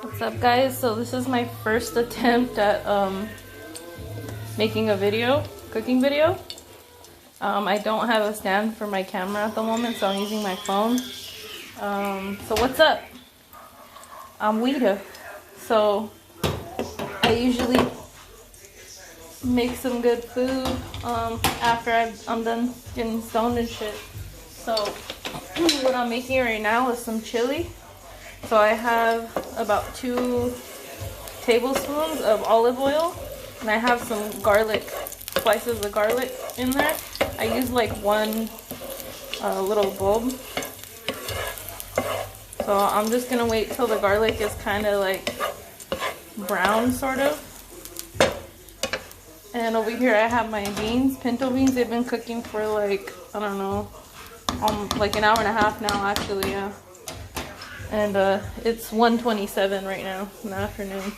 What's up, guys? So this is my first attempt at making a video, cooking video. I don't have a stand for my camera at the moment, so I'm using my phone. So what's up? I'm Weta. So I usually make some good food after I'm done getting stoned and shit. So what I'm making right now is some chili. So I have about 2 tablespoons of olive oil, and I have some garlic, slices of garlic in there. I use like one little bulb. So I'm just gonna wait till the garlic is kind of like brown, sort of. And over here I have my beans, pinto beans. They've been cooking for like, I don't know, like an hour and a half now, actually, yeah. And it's 1:27 right now in the afternoon.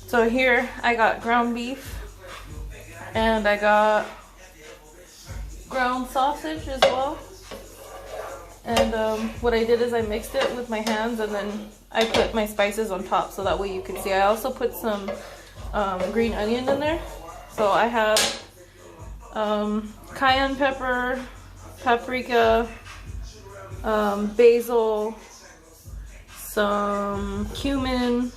So here I got ground beef, and I got ground sausage as well. And what I did is I mixed it with my hands, and then I put my spices on top so that way you can see. I also put some green onion in there. So I have cayenne pepper, paprika, basil, some cumin.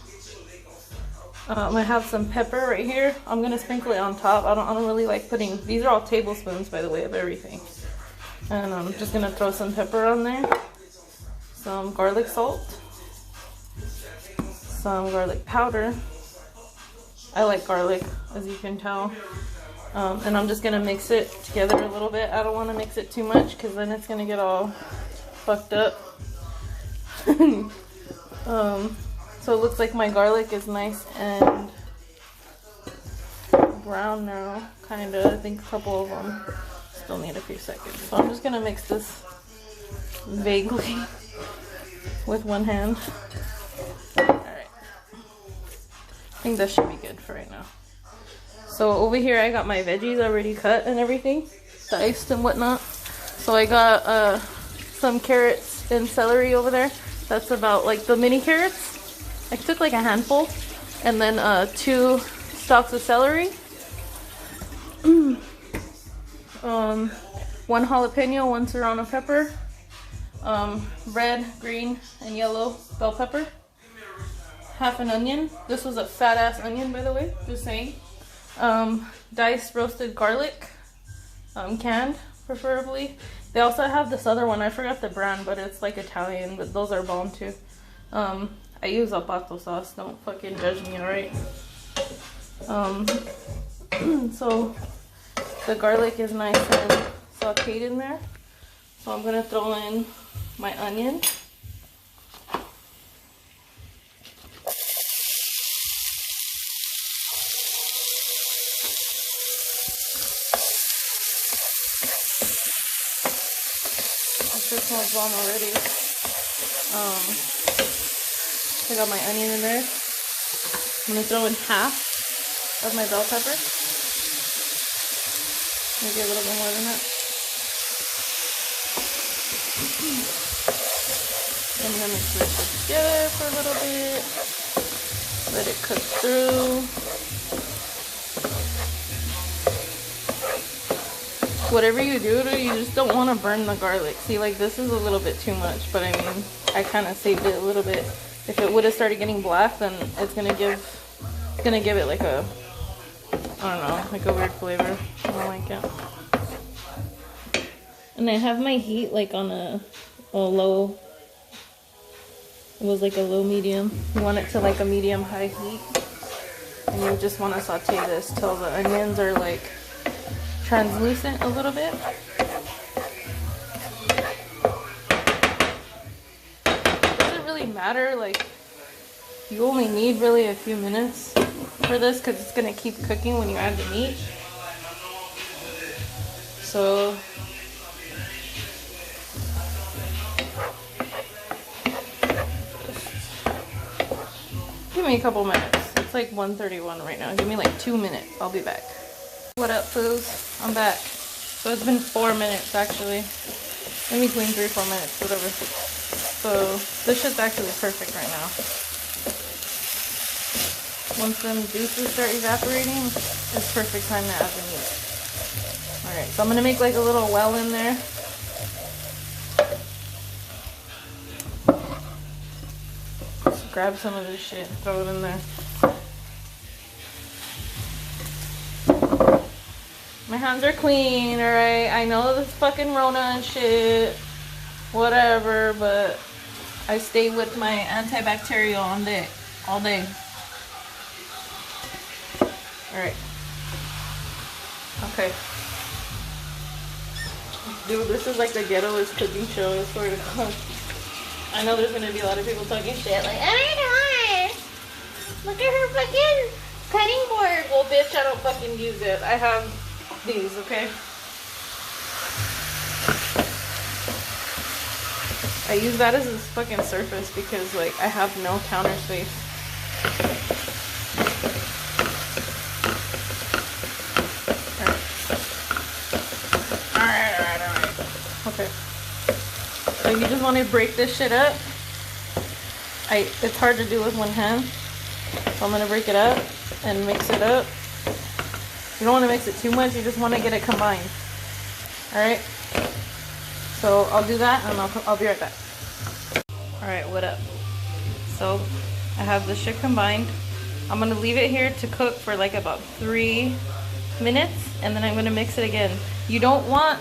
I have some pepper right here. I'm gonna sprinkle it on top. I don't really like putting, these are all tablespoons, by the way, of everything. And I'm just gonna throw some pepper on there, some garlic salt, some garlic powder. I like garlic, as you can tell. And I'm just gonna mix it together a little bit. I don't want to mix it too much because then it's gonna get all fucked up. So it looks like my garlic is nice and brown now, kind of. I think a couple of them still need a few seconds. So I'm just gonna mix this vaguely with one hand. Alright. I think that should be good for right now. So over here I got my veggies already cut and everything, diced and whatnot. So I got some carrots and celery over there. That's about like the mini carrots. I took like a handful, and then 2 stalks of celery, 1 jalapeno, 1 serrano pepper, red, green, and yellow bell pepper, half an onion. This was a fat ass onion, by the way, just saying. Diced roasted garlic, canned preferably. They also have this other one, I forgot the brand, but it's like Italian, but those are bomb too. I use Zapato sauce, don't fucking judge me, alright? So the garlic is nice and sauteed in there. So I'm gonna throw in my onion. This smells bomb already. I got my onion in there. I'm gonna throw in half of my bell pepper. Maybe a little bit more than that. I'm gonna mix this together for a little bit. Let it cook through. Whatever you do, you just don't want to burn the garlic. See, like this is a little bit too much, but I mean, I kind of saved it a little bit. If it would have started getting black, then it's gonna give it like a, I don't know, like a weird flavor. I don't like it. And I have my heat like on a low. It was like a low medium. You want it to like a medium high heat, and you just want to saute this till the onions are like translucent a little bit. Doesn't really matter, like you only need really a few minutes for this because it's gonna keep cooking when you add the meat. So give me a couple minutes. It's like 1:31 right now. Give me like 2 minutes. I'll be back. What up, foos? I'm back. So it's been 4 minutes actually. In between 3-4 minutes, whatever. So this shit's actually perfect right now. Once them juices start evaporating, it's perfect time to add the meat. Alright, so I'm gonna make like a little well in there. Just grab some of this shit, throw it in there. My hands are clean, alright? I know this fucking Rona and shit. Whatever, but I stay with my antibacterial on day, all day. Alright. Okay. Dude, this is like the ghettoest cooking show, I swear to God. I know there's gonna be a lot of people talking shit like, oh my God, look at her fucking cutting board. Well, bitch, I don't fucking use it. I have these, okay? I use that as a fucking surface because, like, I have no counter space. Alright. Okay. So you just want to break this shit up. It's hard to do with one hand. So I'm going to break it up and mix it up. You don't want to mix it too much. You just want to get it combined. Alright. So I'll do that and I'll be right back. Alright, what up? So I have this shit combined. I'm going to leave it here to cook for like about 3 minutes and then I'm going to mix it again. You don't want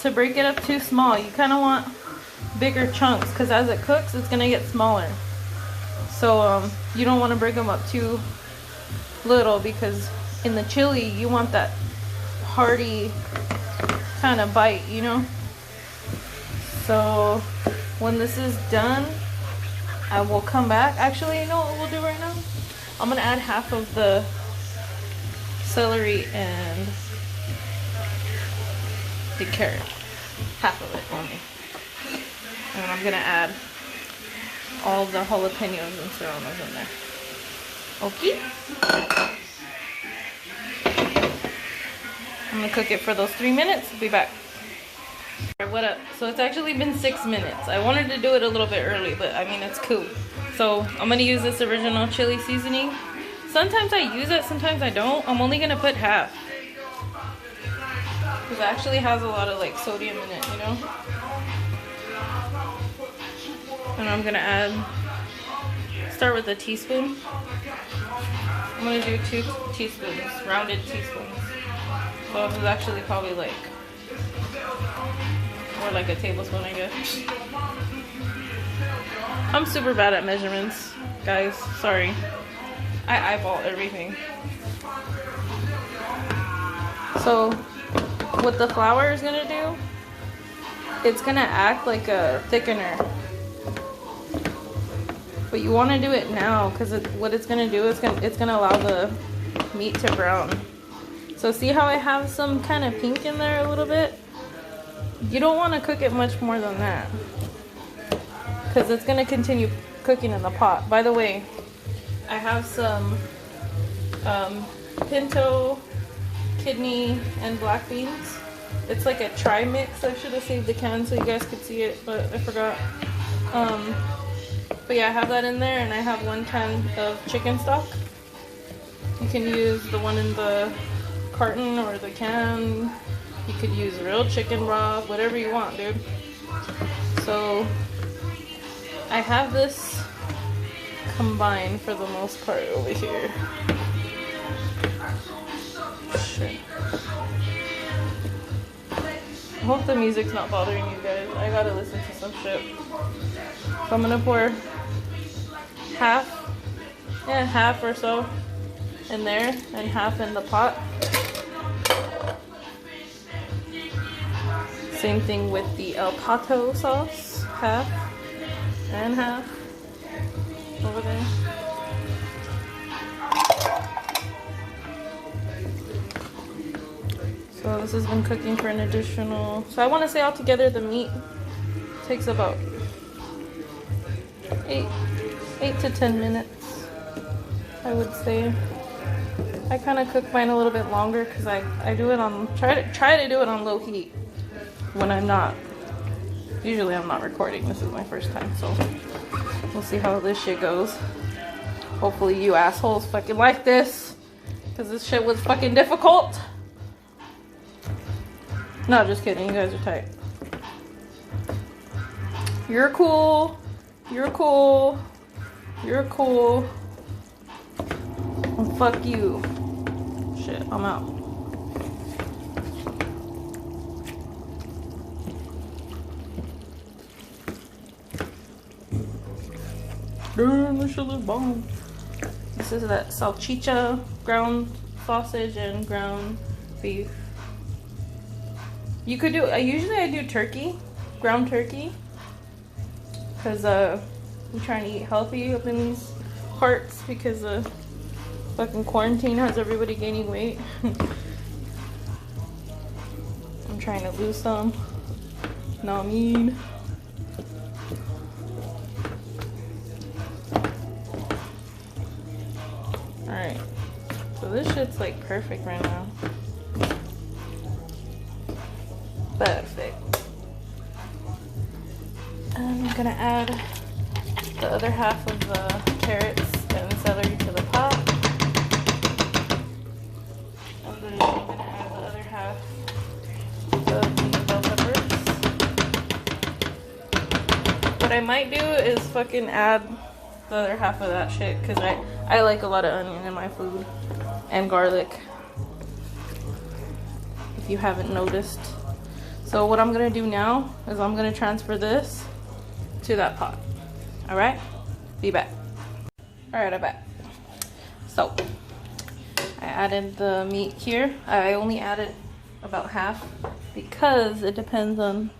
to break it up too small. You kind of want bigger chunks because as it cooks it's going to get smaller. So you don't want to break them up too little because in the chili you want that hearty kind of bite, you know? So when this is done, I will come back. Actually, you know what we'll do right now? I'm gonna add half of the celery and the carrot. Half of it only. And I'm gonna add all the jalapenos and serranos in there. Okay. I'm gonna cook it for those 3 minutes. Be back. Alright, what up? So it's actually been 6 minutes. I wanted to do it a little bit early, but I mean it's cool. So I'm gonna use this original chili seasoning. Sometimes I use it, sometimes I don't. I'm only gonna put half because it actually has a lot of like sodium in it, you know. And I'm gonna start with a teaspoon. I'm gonna do 2 teaspoons, rounded teaspoons. So this is actually probably like, or like a tablespoon, I guess. I'm super bad at measurements, guys. Sorry. I eyeball everything. So what the flour is gonna do, it's gonna act like a thickener. But you want to do it now because what it's gonna do is it's gonna allow the meat to brown. So see how I have some kind of pink in there a little bit? You don't want to cook it much more than that because it's going to continue cooking in the pot. By the way, I have some pinto, kidney, and black beans. It's like a tri-mix. I should have saved the can so you guys could see it, but I forgot. But yeah, I have that in there and I have 1 can of chicken stock. You can use the one in the carton or the can. You could use real chicken broth, whatever you want, dude. So I have this combined for the most part over here. Shit. I hope the music's not bothering you guys. I gotta listen to some shit. So I'm gonna pour half or so in there and half in the pot. Same thing with the El Pato sauce, half and half over there. So this has been cooking for an additional, so I want to say altogether the meat takes about 8 to 10 minutes, I would say. I kind of cook mine a little bit longer because I do it on, try to do it on low heat when I'm not, usually I'm not recording. This is my first time, so we'll see how this shit goes. Hopefully you assholes fucking like this, because this shit was fucking difficult. No, just kidding. You guys are tight. You're cool. You're cool. You're cool. And fuck you. Shit, I'm out. Damn, this shit looks bomb. This is that salchicha, ground sausage, and ground beef. You could do, usually I do turkey, ground turkey. Because I'm trying to eat healthy up in these parts because fucking quarantine has everybody gaining weight. I'm trying to lose some. Know what I mean? Alright. So this shit's like perfect right now. Perfect. And I'm gonna add the other half of the carrots and celery to the pot. And then I'm gonna add the other half of the bell peppers. What I might do is fucking add the other half of that shit because I like a lot of onion in my food and garlic, if you haven't noticed. So what I'm gonna do now is I'm gonna transfer this to that pot. All right, be back. All right, I'm back. So I added the meat here. I only added about half because it depends on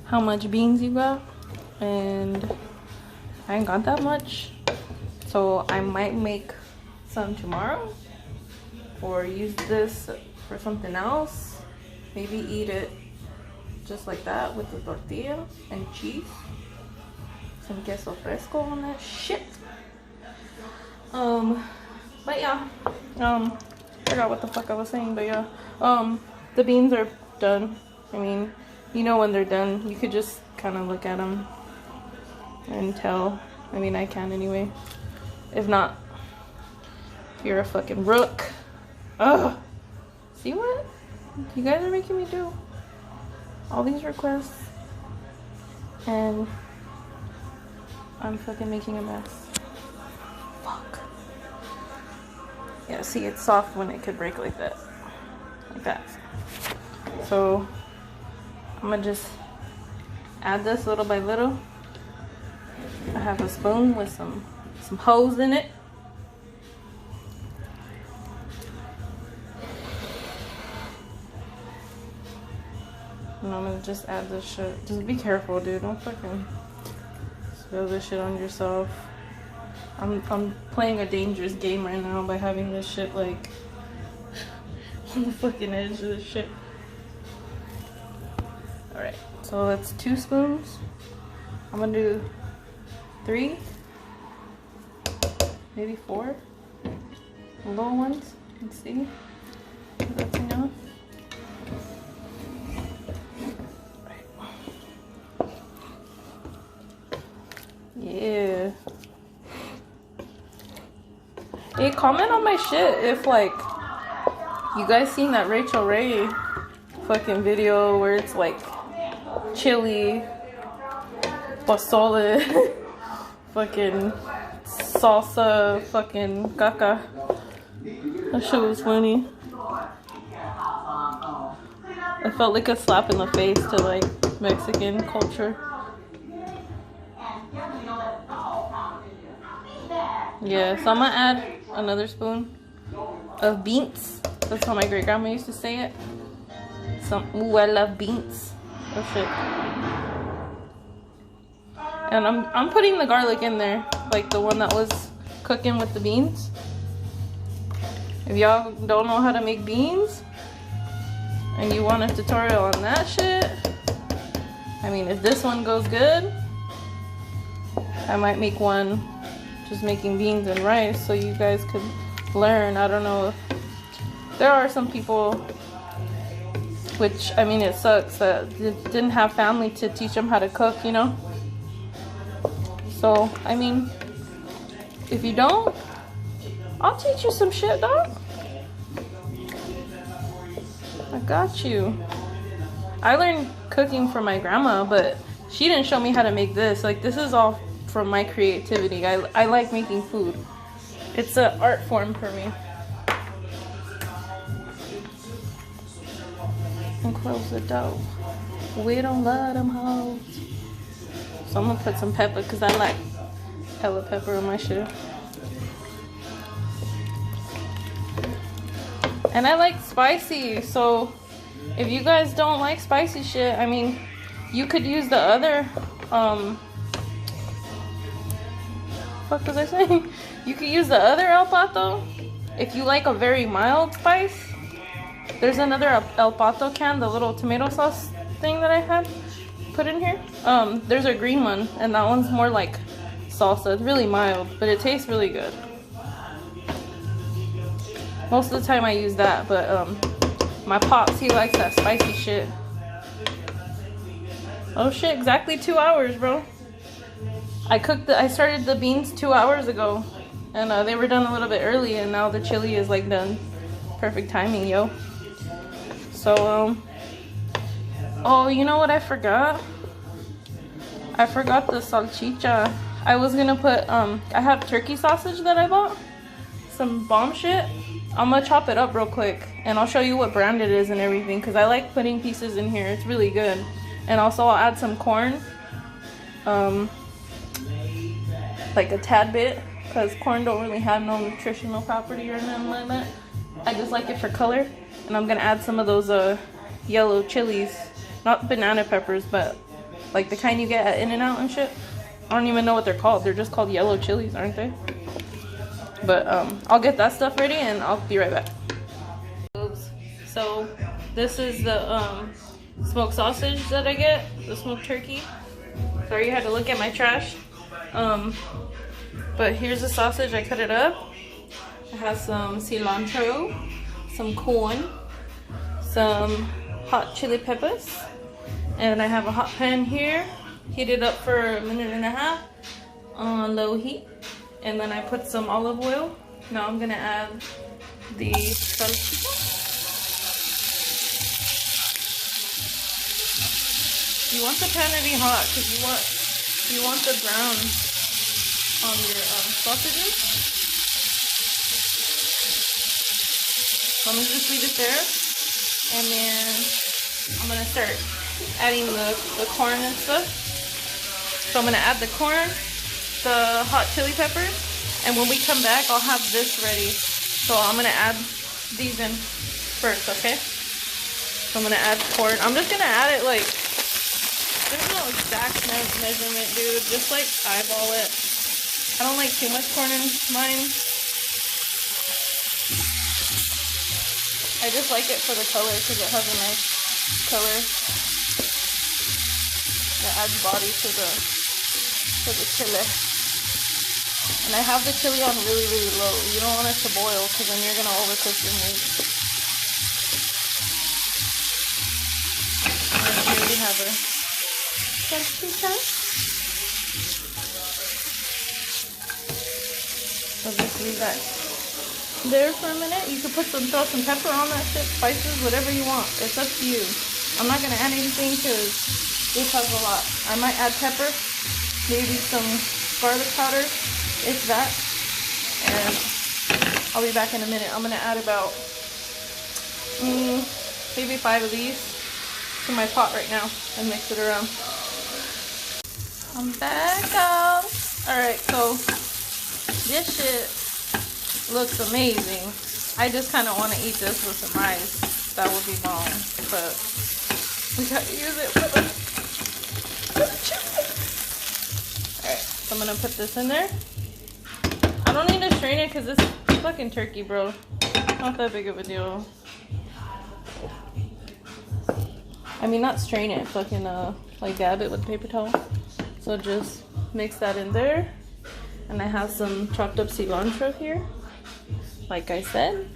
how much beans you got, and I ain't got that much, so I might make some tomorrow or use this for something else. Maybe eat it just like that with the tortilla and cheese. Some queso fresco on that shit. But yeah, forgot what the fuck I was saying, but yeah, the beans are done. I mean, you know when they're done, you could just kind of look at them and tell. I mean, I can anyway. If not, you're a fucking rook. Ugh. See what you guys are making me do? All these requests, and I'm fucking making a mess. Fuck. Yeah, see, it's soft when it could break like that. Like that. So I'm gonna just add this little by little. I have a spoon with some holes in it. And I'm gonna just add this shit. Just be careful, dude. Don't fucking spill this shit on yourself. I'm playing a dangerous game right now by having this shit like on the fucking edge of this shit. Alright, so that's 2 spoons. I'm gonna do 3, maybe 4 little ones. Let's see if that's enough. Yeah. Hey, comment on my shit if like you guys seen that Rachel Ray fucking video where it's like chili, pozole, fucking salsa, fucking caca. That shit was funny. I felt like a slap in the face to like Mexican culture. Yeah, so I'm gonna add another spoon of beans. That's how my great grandma used to say it. Ooh, I love beans. Oh shit. And I'm putting the garlic in there, like the one that was cooking with the beans. If y'all don't know how to make beans and you want a tutorial on that shit, I mean, if this one goes good, I might make one just making beans and rice so you guys could learn. I don't know if there are some people, which I mean, it sucks that didn't have family to teach them how to cook, you know. So I mean, if you don't, I'll teach you some shit, dog. I got you. I learned cooking from my grandma, but she didn't show me how to make this. Like, this is all from my creativity. I like making food. It's an art form for me. And close the door. We don't let them hold. So I'm gonna put some pepper because I like hella pepper in my shit. And I like spicy, so if you guys don't like spicy shit, I mean, you could use the other, what was I saying? You could use the other El Pato if you like a very mild spice. There's another El Pato can, the little tomato sauce thing that I had put in here. There's a green one, and that one's more like salsa. It's really mild, but it tastes really good. Most of the time I use that, but my pops, he likes that spicy shit. Oh shit, exactly 2 hours, bro. I started the beans 2 hours ago, and they were done a little bit early, and now the chili is like done. Perfect timing, yo. So, oh, you know what I forgot? I forgot the salchicha. I was gonna put, I have turkey sausage that I bought. Some bomb shit. I'm gonna chop it up real quick, and I'll show you what brand it is and everything, because I like putting pieces in here. It's really good. And also I'll add some corn. Like a tad bit, because corn don't really have no nutritional property or nothing like that. I just like it for color. And I'm gonna add some of those yellow chilies. Not banana peppers, but like the kind you get at In-N-Out and shit. I don't even know what they're called. They're just called yellow chilies, aren't they? But I'll get that stuff ready and I'll be right back. So this is the smoked sausage that I get, the smoked turkey. Sorry you had to look at my trash. But here's the sausage. I cut it up. It has some cilantro, some corn, some hot chili peppers, and I have a hot pan here. Heat it up for a minute and a half on low heat. And then I put some olive oil. Now I'm gonna add the salchicha. You want the pan to be hot because you want the brown on your sausages. So I'm gonna just leave it there, and then I'm gonna start adding the corn and stuff. So I'm gonna add the corn, the hot chili peppers, and when we come back I'll have this ready. So I'm gonna add these in first, okay? So I'm gonna add corn. I'm just gonna add it like, there's no exact measurement, dude. Just like eyeball it. I don't like too much corn in mine. I just like it for the color because it has a nice color that adds body to the chili. And I have the chili on really, really low. You don't want it to boil because then you're gonna overcook your meat. And here we have our salchicha. So just leave that there for a minute. You could throw some pepper on that shit, spices, whatever you want. It's up to you. I'm not gonna add anything because this has a lot. I might add pepper, maybe some garlic powder, if that. And I'll be back in a minute. I'm gonna add about maybe 5 of these to my pot right now and mix it around. I'm back, guys. Alright, so this shit looks amazing. I just kind of want to eat this with some rice. That would be bomb. But we gotta use it for the chili. Alright, so I'm gonna put this in there. I don't need to strain it because it's fucking turkey, bro. Not that big of a deal. I mean, not strain it, fucking like dab it with a paper towel. So just mix that in there. And I have some chopped up cilantro here. Like I said,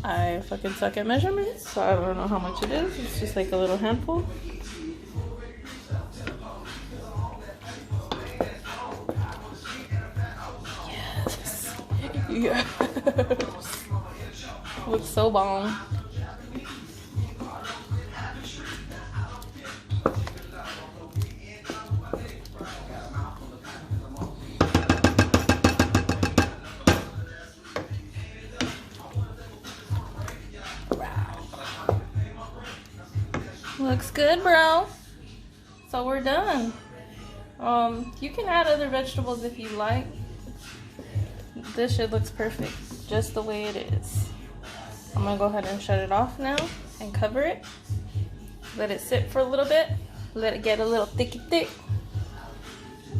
I fucking suck at measurements, so I don't know how much it is. It's just like a little handful. Yes. Yes. Looks so bomb. Looks good, bro. So we're done. You can add other vegetables if you like. This shit looks perfect, just the way it is. I'm gonna go ahead and shut it off now and cover it. Let it sit for a little bit. Let it get a little thick.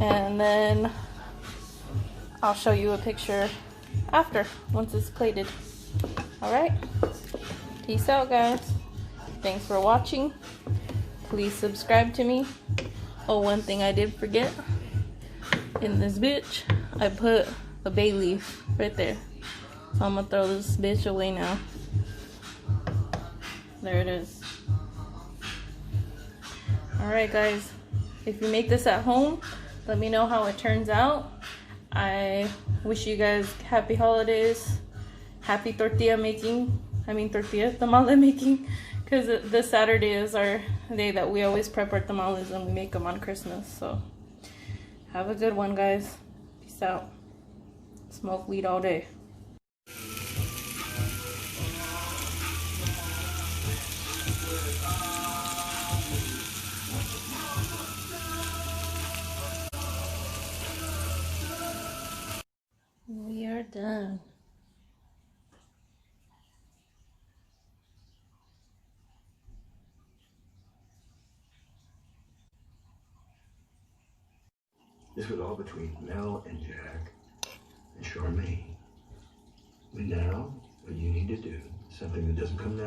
And then I'll show you a picture after, once it's plated. Alright? Peace out, guys. Thanks for watching. Please subscribe to me. Oh, one thing I did forget. In this bitch, I put a bay leaf right there. So I'm gonna throw this bitch away now. There it is. Alright guys, if you make this at home, let me know how it turns out. I wish you guys happy holidays, happy tortilla making. Tamale making. Because this Saturday is our day that we always prep our tamales and we make them on Christmas. So have a good one, guys. Peace out. Smoke weed all day. We are done. This was all between Mel and Jack and Charmaine. But now, what you need to do, something that doesn't come